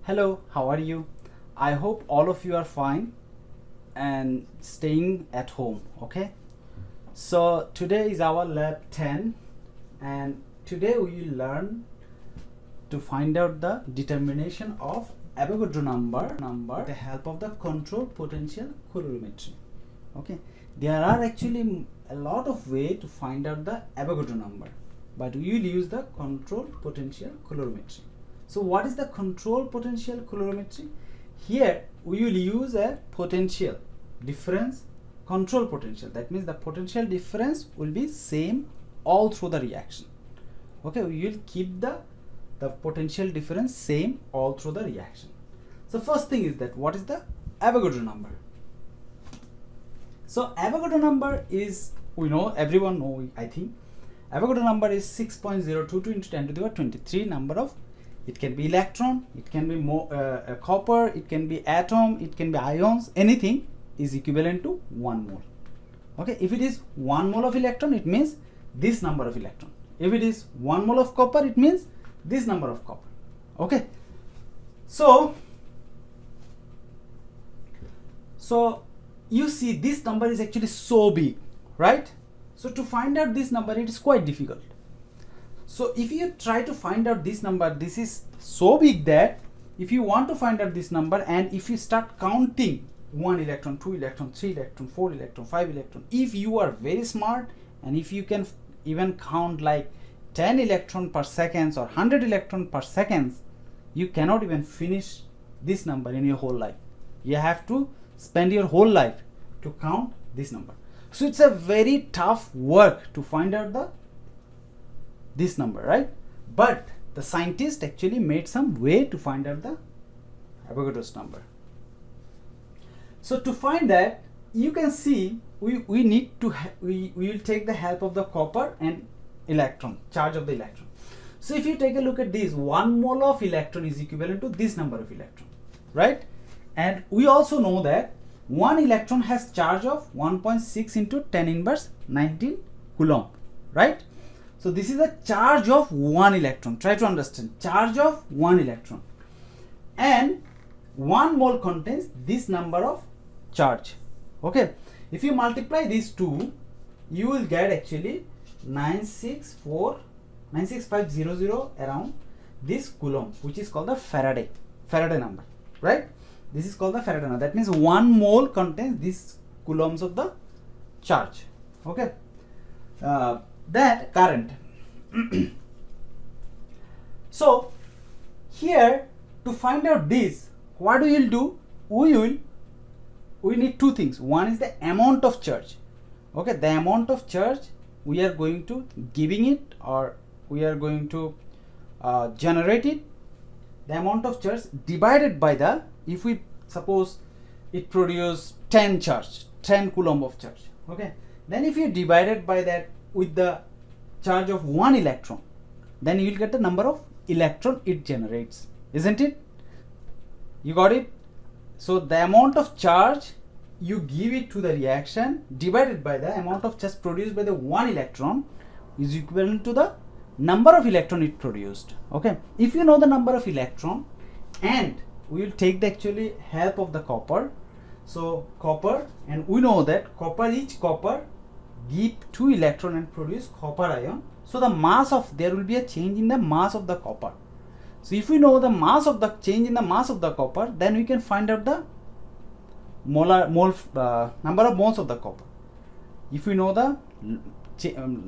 Hello, how are you? I hope all of you are fine and staying at home, okay? So today is our lab 10 and today we will learn to find out the determination of Avogadro number with the help of the control potential colorimetry. Okay, there are actually a lot of way to find out the Avogadro number, but we will use the control potential colorimetry. So what is the control potential colorimetry? Here we will use a potential difference control potential. That means the potential difference will be same all through the reaction. Okay, we will keep the potential difference same all through the reaction. So first thing is that what is the Avogadro number? So Avogadro number is, we know, everyone know, I think Avogadro number is 6.022 into 10 to the power 23 number of, it can be electron, it can be copper, it can be atom, it can be ions, anything is equivalent to 1 mole. Okay, if it is 1 mole of electron, it means this number of electron. If it is 1 mole of copper, it means this number of copper. Okay, so you see this number is actually so big, right? So to find out this number, it is quite difficult. So if you try to find out this number, this is so big that if you want to find out this number and if you start counting 1 electron, 2 electron, 3 electron, 4 electron, 5 electron, if you are very smart and if you can even count like 10 electron per second or 100 electron per second, you cannot even finish this number in your whole life. You have to spend your whole life to count this number. So it's a very tough work to find out this number, right? But the scientist actually made some way to find out the Avogadro's number. So to find that, you can see we need to we will take the help of the copper and electron, charge of the electron. So if you take a look at this, 1 mole of electron is equivalent to this number of electron, right? And we also know that 1 electron has charge of 1.6 into 10 inverse 19 coulomb, right? So this is a charge of 1 electron. Try to understand, charge of 1 electron, and 1 mole contains this number of charge. Okay, if you multiply these two, you will get actually 96500 around this coulomb, which is called the Faraday number, right? This is called the Faraday number. That means 1 mole contains these coulombs of the charge. Okay, that current. So here, to find out this, what we will do, we need two things. One is the amount of charge. Okay, the amount of charge we are going to giving it, or we are going to generate it. The amount of charge divided by the, if we suppose it produce 10 coulomb of charge. Okay, then if you divide it by that with the charge of 1 electron, then you will get the number of electron it generates, isn't it? You got it? So the amount of charge you give it to the reaction divided by the amount of charge produced by the 1 electron is equivalent to the number of electron it produced. Okay, if you know the number of electron, and we will take the actually help of the copper. So copper, and we know that each copper give 2 electron and produce copper ion. So the mass of, there will be a change in the mass of the copper. So if we know the mass of the change in the mass of the copper, then we can find out the number of moles of the copper. If we know the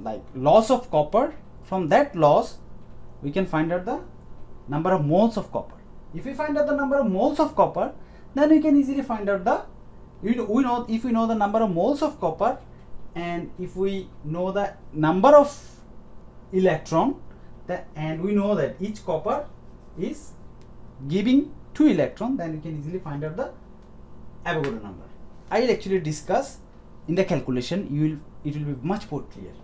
like loss of copper, from that loss we can find out the number of moles of copper. If we find out the number of moles of copper, then we can easily find out the, if we know the number of moles of copper, and if we know the number of electron, and we know that each copper is giving 2 electron, then we can easily find out the Avogadro number. I will actually discuss in the calculation. It will be much more clear.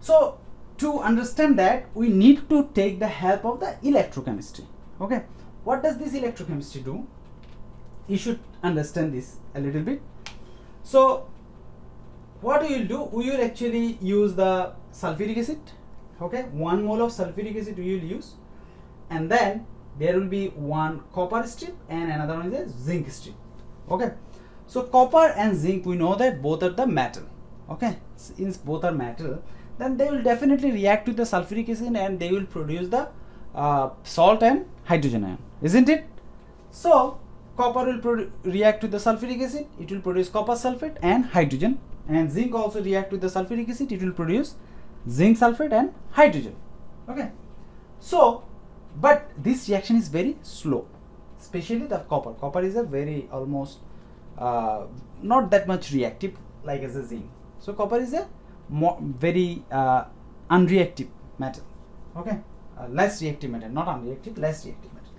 So to understand that, we need to take the help of the electrochemistry. Okay, what does this electrochemistry do? You should understand this a little bit. So what we will do, we will actually use the sulfuric acid. Okay, 1 mole of sulfuric acid we will use, and then there will be one copper strip and another one is a zinc strip. Okay, so copper and zinc, we know that both are the metal. Okay, since both are metal, then they will definitely react with the sulfuric acid and they will produce the salt and hydrogen ion, isn't it? So copper will react with the sulfuric acid, it will produce copper sulfate and hydrogen, and zinc also react with the sulfuric acid, it will produce zinc sulfate and hydrogen. Okay, so but this reaction is very slow, especially the copper. Copper is a very almost not that much reactive like as a zinc. So copper is a very unreactive metal. Okay, less reactive metal, not unreactive, less reactive metal.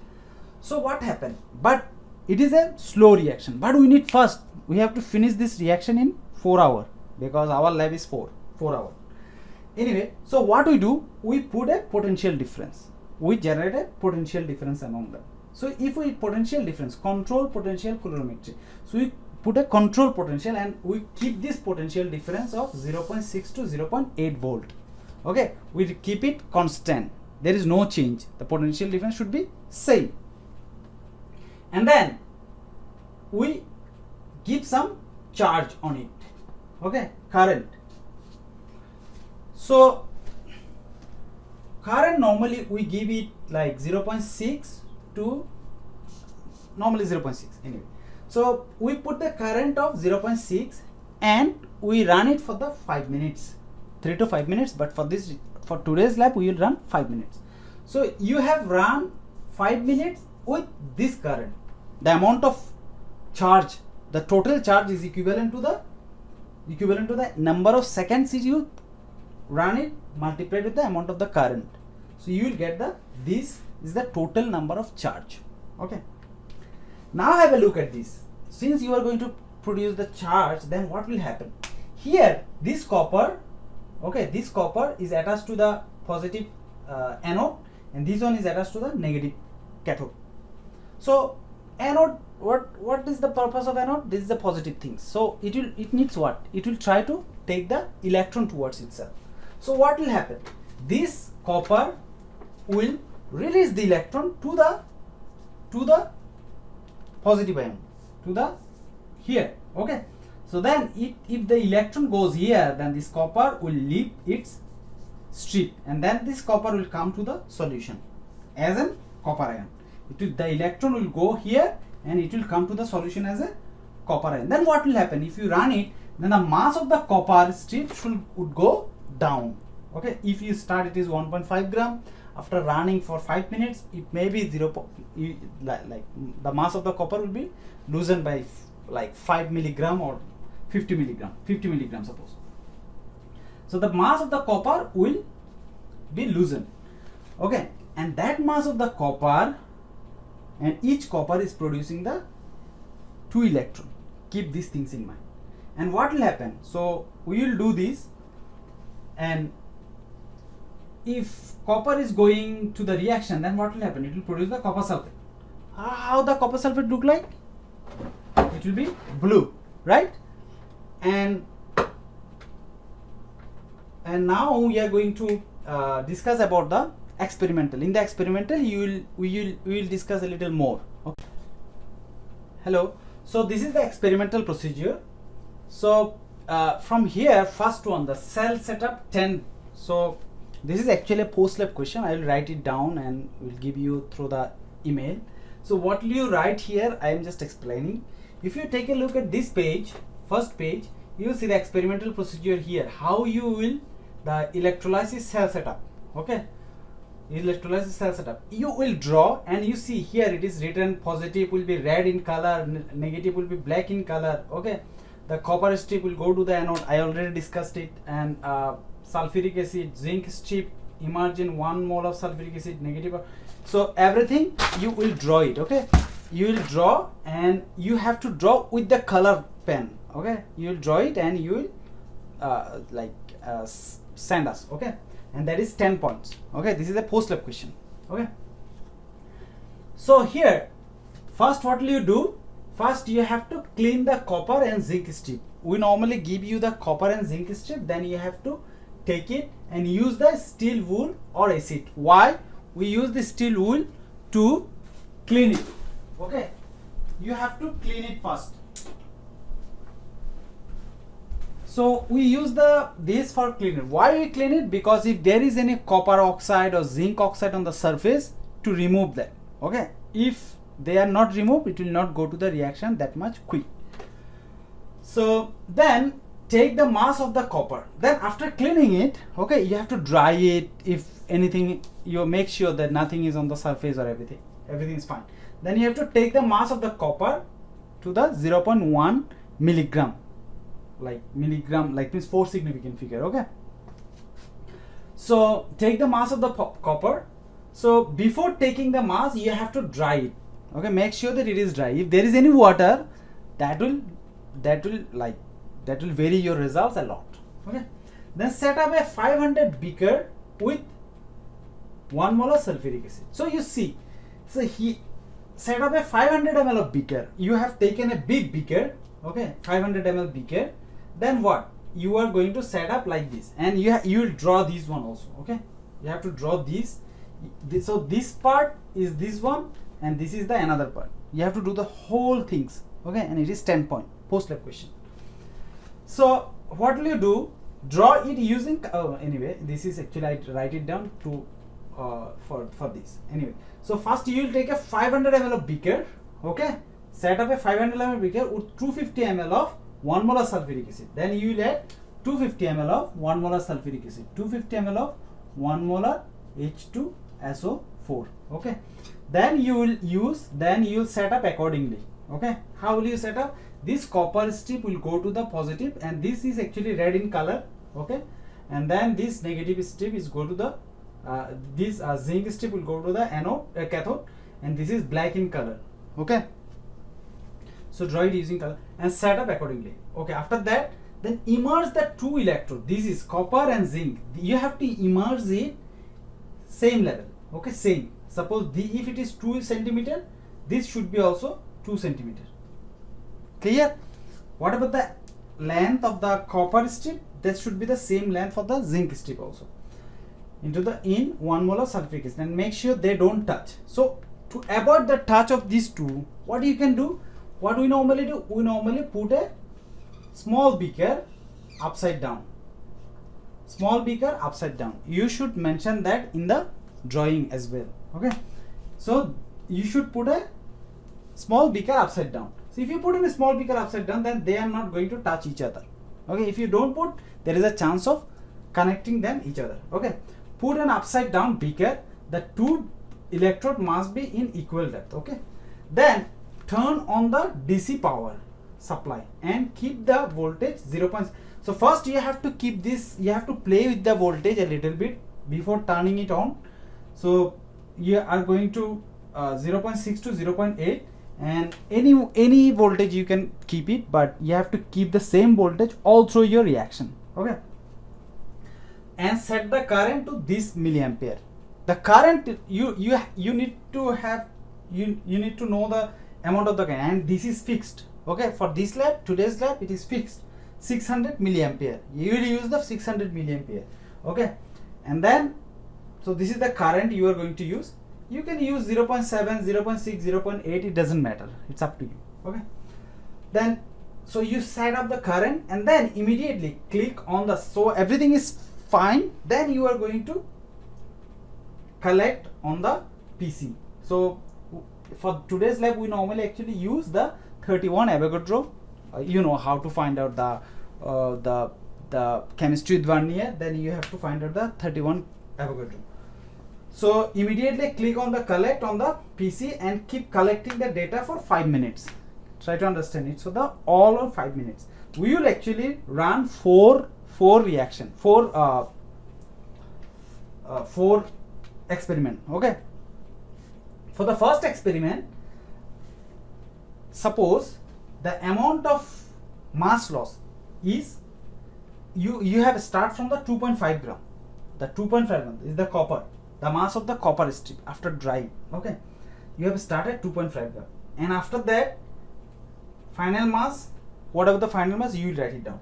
So what happened? But it is a slow reaction, but we have to finish this reaction in 4 hours because our lab is 4 hours. Anyway, so what we do, we put a potential difference, we generate a potential difference among them. So if we potential difference, control potential colorimetry, so we put a control potential and we keep this potential difference of 0.6 to 0.8 volt. Okay, we keep it constant, there is no change, the potential difference should be same, and then we give some charge on it. Okay, current. So current normally we give it like 0.6 to normally 0.6 anyway. So we put the current of 0.6 and we run it for the 5 minutes, 3 to 5 minutes, but for today's lab we will run 5 minutes. So you have run 5 minutes with this current, the amount of charge, the total charge is equivalent to the number of seconds you run it multiplied with the amount of the current. So you will get this is the total number of charge. Okay, now have a look at this. Since you are going to produce the charge, then what will happen? Here this copper, okay, this copper is attached to the positive anode and this one is attached to the negative cathode. So anode, what is the purpose of anode? This is the positive thing. So it needs what? It will try to take the electron towards itself. So what will happen? This copper will release the electron to the positive ion, to the here. Okay, so then if the electron goes here, then this copper will leave its strip and then this copper will come to the solution as a copper ion. The electron will go here and it will come to the solution as a copper ion. Then what will happen? If you run it, then the mass of the copper strip would go down. Okay, if you start it is 1.5 gram, after running for 5 minutes it may be 0. Like the mass of the copper will be loosened by like 5 milligram or 50 milligram suppose. So the mass of the copper will be loosened. Okay, and that mass of the copper, and each copper is producing the 2 electron. Keep these things in mind. And what will happen? So we will do this, and if copper is going to the reaction, then what will happen? It will produce the copper sulfate. How the copper sulfate look like? It will be blue, right? And now we are going to discuss about the experimental. In the experimental, we will discuss a little more. Okay. Hello. So this is the experimental procedure. So from here, first one, the cell setup 10. So this is actually a post-lab question. I will write it down and will give you through the email. So what will you write here? I am just explaining. If you take a look at this page, first page, you will see the experimental procedure here. How you will the electrolysis cell setup. Okay, electrolysis cell setup. You will draw and you see here it is written positive will be red in color, negative will be black in color. Okay, the copper strip will go to the anode. I already discussed it. And sulfuric acid, zinc strip, imagine 1 mole of sulfuric acid, negative. So everything you will draw it. Okay, you will draw and you have to draw with the color pen. Okay, you will draw it and you will send us. Okay, and that is 10 points. Okay, this is a post-lab question. Okay, so here first what will you do? First you have to clean the copper and zinc strip. We normally give you the copper and zinc strip, then you have to take it and use the steel wool or acid. Why we use the steel wool? to clean it. Okay, you have to clean it first. So we use this for cleaner. Why we clean it? Because if there is any copper oxide or zinc oxide on the surface, to remove that. Okay, if they are not removed, it will not go to the reaction that much quick. So then take the mass of the copper. Then after cleaning it, okay, you have to dry it. If anything, you make sure that nothing is on the surface or everything is fine. Then you have to take the mass of the copper to the 0.1 milligram. Like milligram, like means 4 significant figure. Okay, so take the mass of the copper. So before taking the mass, you have to dry it. Okay, make sure that it is dry. If there is any water, that will vary your results a lot. Okay, then set up a 500 beaker with 1 mole of sulfuric acid. So you see, so he set up a 500 ml of beaker. You have taken a big beaker. Okay, 500 ml beaker. Then what you are going to set up like this, and you will draw this one also. Okay, you have to draw this. So this part is this one, and this is the another part. You have to do the whole things. Okay, and it is 10 point post lab question. So what will you do? Draw it using anyway, this is actually I write it down to for this anyway. So first you will take a 500 ml of beaker. Okay, set up a 500 ml beaker with 250 ml of 1 molar sulfuric acid. Then you will add 250 ml of 1 molar sulfuric acid, 250 ml of 1 molar H2SO4. Okay, then you will set up accordingly. Okay, how will you set up? This copper strip will go to the positive, and this is actually red in color. Okay, and then this negative strip is go to the this zinc strip will go to the cathode, and this is black in color. Okay, so draw it using color and set up accordingly. Okay, after that, then immerse the two electrodes. This is copper and zinc. You have to immerse it same level. Okay, same. Suppose if it is 2 centimeter, this should be also 2 centimeter. Clear? What about the length of the copper strip? That should be the same length for the zinc strip also. In 1 molar sulfuric acid, and make sure they don't touch. So to avoid the touch of these two, what you can do? What we normally do? We normally put a small beaker upside down. Small beaker upside down. You should mention that in the drawing as well. Okay, so you should put a small beaker upside down. So if you put in a small beaker upside down, then they are not going to touch each other. Okay, if you don't put, there is a chance of connecting them each other. Okay, put an upside down beaker. The two electrode must be in equal depth. Okay, then turn on the DC power supply and keep the voltage 0. So first you have to keep this, you have to play with the voltage a little bit before turning it on. So you are going to 0.6 to 0.8, and any voltage you can keep it, but you have to keep the same voltage all through your reaction. Okay, and set the current to this milliampere. The current you need to have, you need to know the amount of the current, and this is fixed. Okay, for this lab, today's lab, it is fixed 600 milliampere. You will use the 600 milliampere. Okay, and then so this is the current you are going to use. You can use 0.7, 0.6, 0.8, it doesn't matter, it's up to you. Okay, then so you set up the current, and then immediately click on the, so everything is fine, then you are going to collect on the PC. So for today's lab, we normally actually use the 31 Avogadro. You know how to find out the chemistry with vernier, then you have to find out the 31 Avogadro. So immediately click on the collect on the PC and keep collecting the data for 5 minutes. Try to understand it. So the all on 5 minutes. We will actually run four experiment. Okay. For the first experiment, suppose the amount of mass loss is, you have start from the 2.5 gram. The 2.5 gram is the copper, the mass of the copper strip after drying. Okay, you have started 2.5 gram, and after that final mass, whatever the final mass, you will write it down,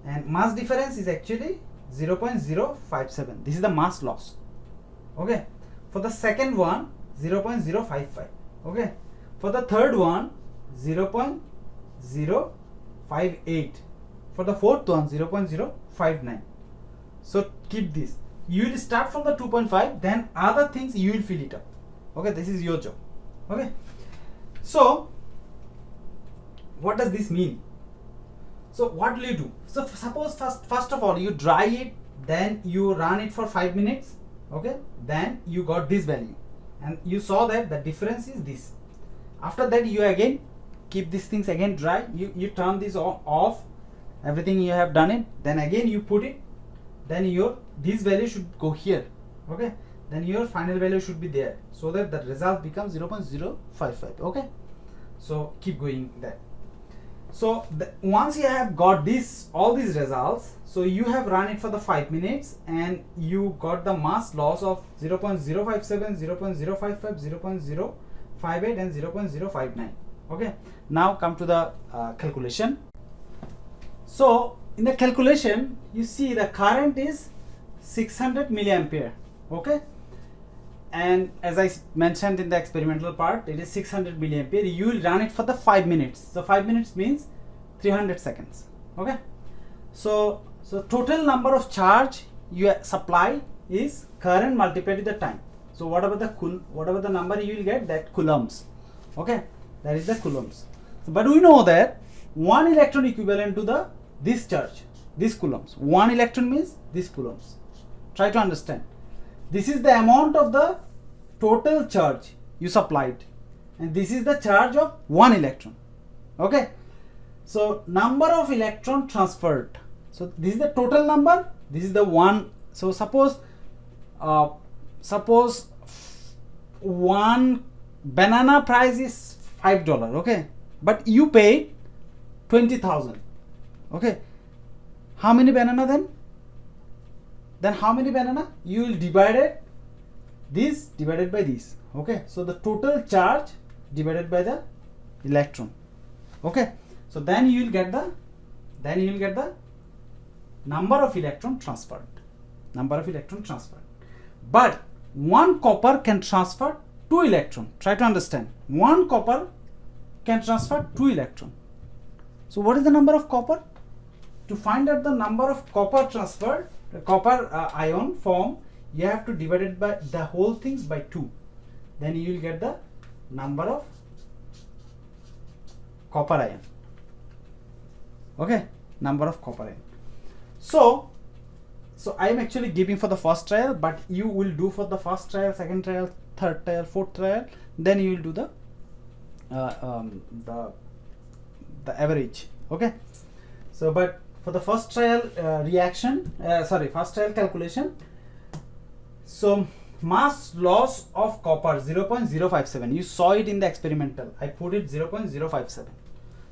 and mass difference is actually 0.057. This is the mass loss. Okay, for the second one, 0.055. Okay, for the third one 0.058, for the fourth one 0.059. So keep this. You will start from the 2.5, then other things you will fill it up. Okay, this is your job. Okay, so what does this mean? So what will you do? So suppose first of all you dry it, then you run it for 5 minutes. Okay, then you got this value, and you saw that the difference is this. After that you again keep these things again dry, you turn this off, everything you have done it, then again you put it, then your this value should go here. Okay, then your final value should be there, so that the result becomes 0.055. Okay, so keep going there. So once you have got this all these results, so you have run it for the 5 minutes and you got the mass loss of 0.057, 0.055, 0.058 and 0.059. Okay, now come to the calculation. So in the calculation you see the current is 600 milliampere. Okay, and as I mentioned in the experimental part, it is 600 milliampere. You will run it for the 5 minutes. So 5 minutes means 300 seconds. Okay, so total number of charge you supply is current multiplied with the time. So whatever the number you will get, that coulombs. Okay, that is the coulombs. But we know that 1 electron equivalent to this charge, this coulombs. 1 electron means this coulombs. Try to understand. This is the amount of the total charge you supplied, and this is the charge of 1 electron. Okay, so number of electron transferred. So this is the total number, this is the one. So suppose one banana price is $5. Okay, but you paid 20,000. Okay, how many banana then? Then how many banana? You will divide it, this divided by this. Okay, so the total charge divided by the electron. Okay, so then you will get the number of electron transferred. But 1 copper can transfer 2 electron. Try to understand. 1 copper can transfer 2 electron. So what is the number of copper? To find out the number of copper transferred, the copper ion form, you have to divide it by the whole things by 2. Then you will get the number of copper ion. Okay, number of copper ion. So I am actually giving for the first trial, but you will do for the first trial, second trial, third trial, fourth trial. Then you will do the average. Okay. So, but for the first trial first trial calculation. So mass loss of copper 0.057. You saw it in the experimental. I put it 0.057.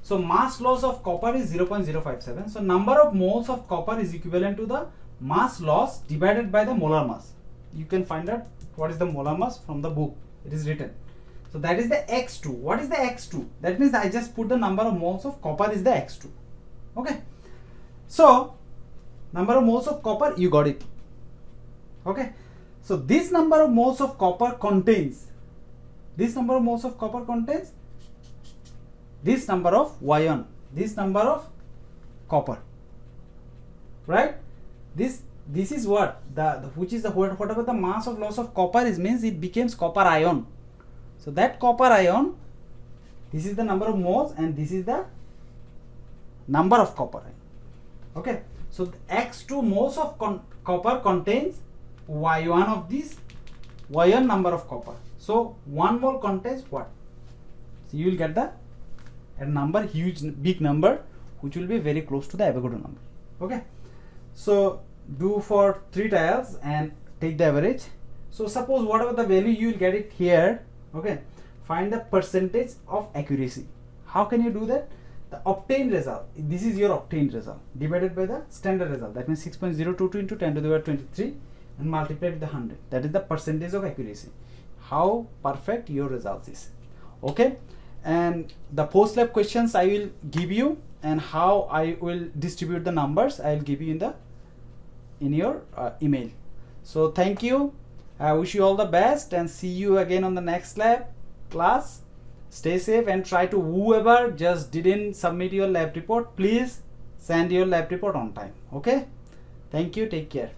So mass loss of copper is 0.057. So number of moles of copper is equivalent to the mass loss divided by the molar mass. You can find out what is the molar mass from the book. It is written. So that is the X2. What is the X2? That means I just put the number of moles of copper is the X2. Okay. So number of moles of copper, you got it. Okay. So this number of moles of copper contains this number of ion, this number of copper, right? This is what whatever the mass of loss of copper is, means it becomes copper ion. So that copper ion, this is the number of moles and this is the number of copper ion. Okay, so the X2 moles of copper contains Y1 of this Y1 number of copper. So 1 mole contains what? So you will get a number, big number, which will be very close to the Avogadro number. Okay, so do for 3 trials and take the average. So suppose whatever the value you will get it here. Okay, find the percentage of accuracy. How can you do that? The obtained result, this is your obtained result, divided by the standard result, that means 6.022 into 10 to the power 23 and multiplied with the 100. That is the percentage of accuracy, how perfect your results is. Okay, and the post lab questions I will give you, and how I will distribute the numbers I will give you in your email. So thank you, I wish you all the best and see you again on the next lab class. Stay safe and try to, whoever just didn't submit your lab report, please send your lab report on time. Okay, thank you, take care.